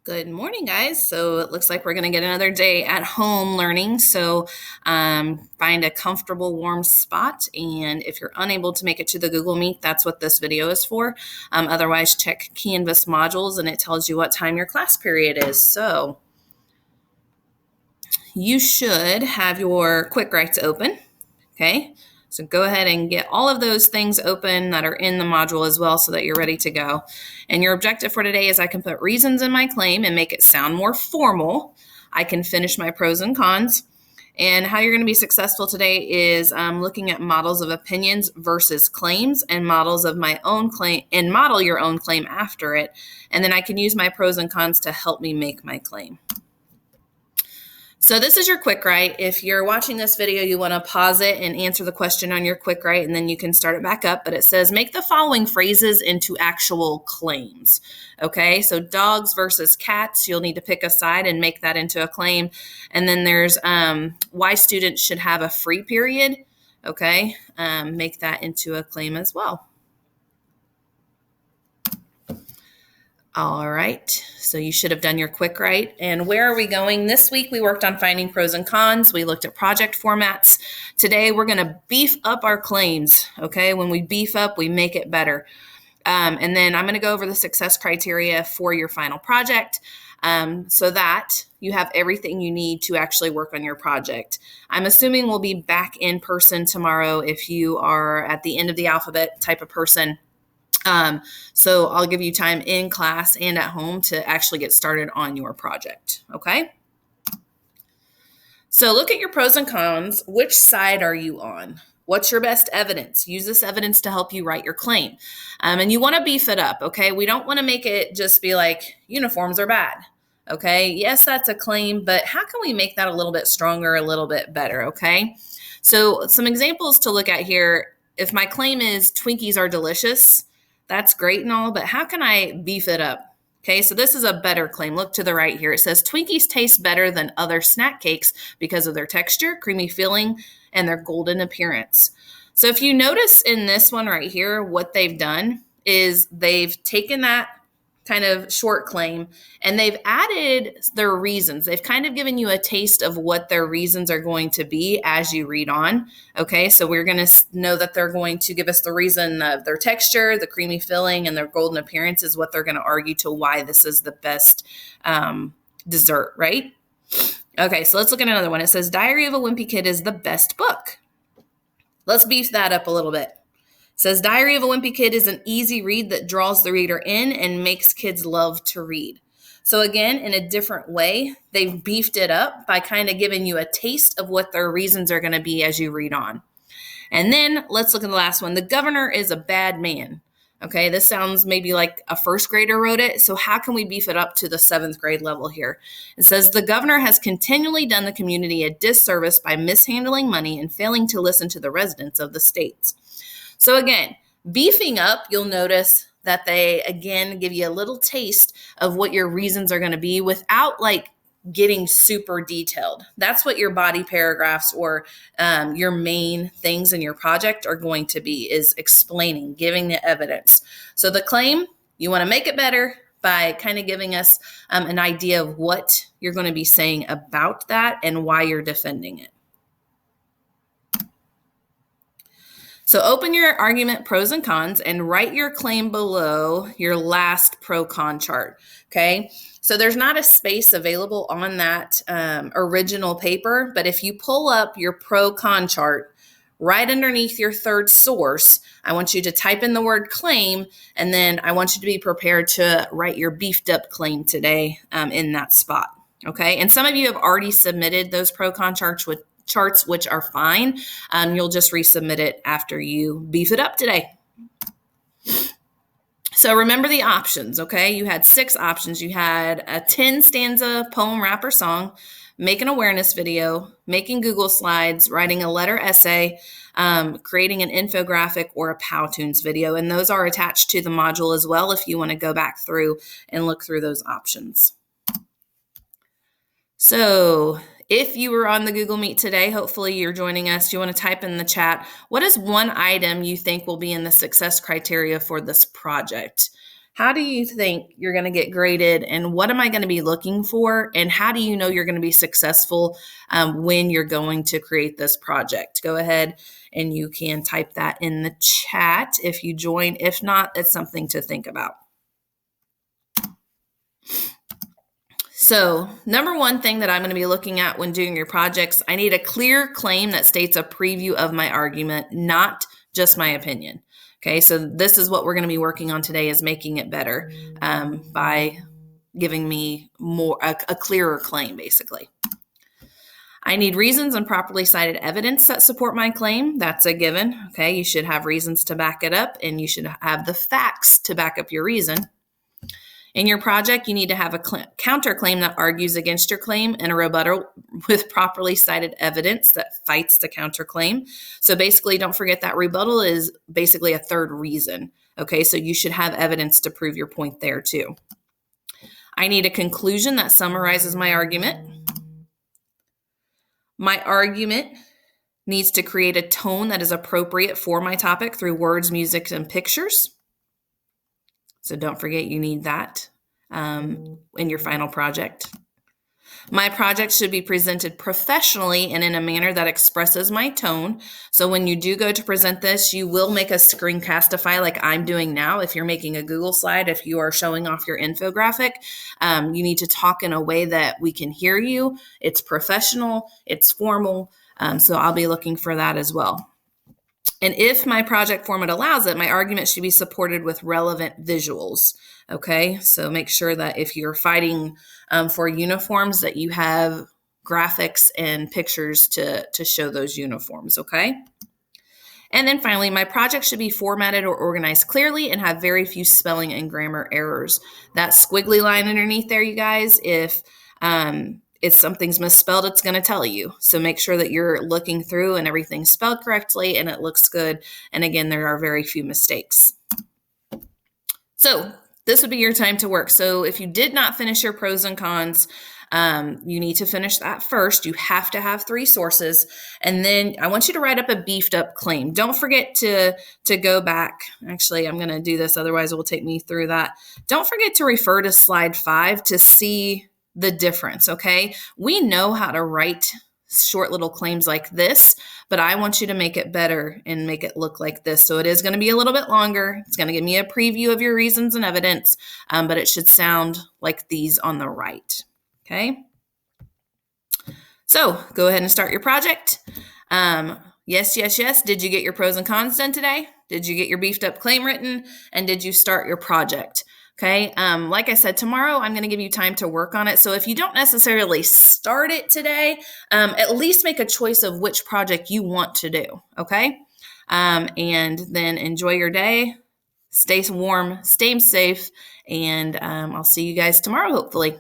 Good morning, guys. So it looks like we're going to get another day at home learning. So find a comfortable, warm spot. And if you're unable to make it to the Google Meet, that's what this video is for. Otherwise, check Canvas modules and it tells you what time your class period is. So you should have your quick writes open. Okay. So go ahead and get all of those things open that are in the module as well so that you're ready to go. And your objective for today is I can put reasons in my claim and make it sound more formal. I can finish my pros and cons. And how you're going to be successful today is looking at models of opinions versus claims and models of my own claim and model your own claim after it. And then I can use my pros and cons to help me make my claim. So this is your quick write. If you're watching this video, you want to pause it and answer the question on your quick write, and then you can start it back up. But it says, make the following phrases into actual claims. Okay, so dogs versus cats, you'll need to pick a side and make that into a claim. And then there's why students should have a free period. Okay, make that into a claim as well. All right, so you should have done your quick write. And where are we going? This week we worked on finding pros and cons. We looked at project formats. Today we're going to beef up our claims, okay? When we beef up, we make it better. And then I'm going to go over the success criteria for your final project so that you have everything you need to actually work on your project. I'm assuming we'll be back in person tomorrow if you are at the end of the alphabet type of person. So I'll give you time in class and at home to actually get started on your project. Okay. So look at your pros and cons. Which side are you on? What's your best evidence? Use this evidence to help you write your claim. And you want to beef it up. Okay. We don't want to make it just be like uniforms are bad. Okay. Yes, that's a claim, but how can we make that a little bit stronger, a little bit better? Okay. So some examples to look at here. If my claim is Twinkies are delicious, that's great and all, but how can I beef it up? Okay, so this is a better claim. Look to the right here. It says Twinkies taste better than other snack cakes because of their texture, creamy filling, and their golden appearance. So if you notice in this one right here, what they've done is they've taken that kind of short claim and they've added their reasons. They've kind of given you a taste of what their reasons are going to be as you read on. Okay, so we're going to know that they're going to give us the reason of their texture, the creamy filling, and their golden appearance is what they're going to argue to why this is the best dessert, right? Okay, so let's look at another one. It says Diary of a Wimpy Kid is the best book. Let's beef that up a little bit. It says Diary of a Wimpy Kid is an easy read that draws the reader in and makes kids love to read. So again, in a different way, they've beefed it up by kind of giving you a taste of what their reasons are going to be as you read on. And then let's look at the last one. The governor is a bad man. Okay, this sounds maybe like a first grader wrote it. So how can we beef it up to the 7th grade level here? It says the governor has continually done the community a disservice by mishandling money and failing to listen to the residents of the states. So again, beefing up, you'll notice that they, again, give you a little taste of what your reasons are going to be without like getting super detailed. That's what your body paragraphs or your main things in your project are going to be, is explaining, giving the evidence. So the claim, you want to make it better by kind of giving us an idea of what you're going to be saying about that and why you're defending it. So open your argument pros and cons and write your claim below your last pro-con chart, okay? So there's not a space available on that original paper, but if you pull up your pro-con chart, right underneath your third source, I want you to type in the word claim, and then I want you to be prepared to write your beefed up claim today in that spot, okay? And some of you have already submitted those pro-con charts, which are fine. You'll just resubmit it after you beef it up today. So remember the options, okay? You had 6 options. You had a 10-stanza poem, rap, or song, make an awareness video, making Google Slides, writing a letter essay, creating an infographic, or a Powtoons video. And those are attached to the module as well if you want to go back through and look through those options. So if you were on the Google Meet today, hopefully you're joining us. You want to type in the chat, what is one item you think will be in the success criteria for this project? How do you think you're going to get graded, and what am I going to be looking for? And how do you know you're going to be successful when you're going to create this project? Go ahead and you can type that in the chat if you join. If not, it's something to think about. So, number one thing that I'm going to be looking at when doing your projects, I need a clear claim that states a preview of my argument, not just my opinion. Okay, so this is what we're going to be working on today, is making it better by giving me a clearer claim, basically. I need reasons and properly cited evidence that support my claim. That's a given. Okay, you should have reasons to back it up, and you should have the facts to back up your reason. In your project, you need to have a counterclaim that argues against your claim and a rebuttal with properly cited evidence that fights the counterclaim. So basically, don't forget that rebuttal is basically a third reason. Okay, so you should have evidence to prove your point there too. I need a conclusion that summarizes my argument. My argument needs to create a tone that is appropriate for my topic through words, music, and pictures. So don't forget you need that in your final project. My project should be presented professionally and in a manner that expresses my tone. So when you do go to present this, you will make a screencastify like I'm doing now. If you're making a Google slide, if you are showing off your infographic, you need to talk in a way that we can hear you. It's professional, it's formal. So I'll be looking for that as well. And if my project format allows it, my argument should be supported with relevant visuals. Okay, so make sure that if you're fighting for uniforms, that you have graphics and pictures to show those uniforms. Okay. And then finally, my project should be formatted or organized clearly and have very few spelling and grammar errors. That squiggly line underneath there, you guys, if something's misspelled, it's going to tell you. So make sure that you're looking through and everything's spelled correctly and it looks good. And again, there are very few mistakes. So this would be your time to work. So if you did not finish your pros and cons, you need to finish that first. You have to have 3 sources. And then I want you to write up a beefed up claim. Don't forget to go back. Actually, I'm going to do this. Otherwise, it will take me through that. Don't forget to refer to slide 5 to see the difference. Okay. We know how to write short little claims like this, but I want you to make it better and make it look like this. So it is going to be a little bit longer. It's going to give me a preview of your reasons and evidence, but it should sound like these on the right. Okay. So go ahead and start your project. Yes. Did you get your pros and cons done today? Did you get your beefed up claim written? And did you start your project? Okay. Like I said, tomorrow I'm going to give you time to work on it. So if you don't necessarily start it today, at least make a choice of which project you want to do. Okay. And then enjoy your day. Stay warm, stay safe, and I'll see you guys tomorrow, hopefully.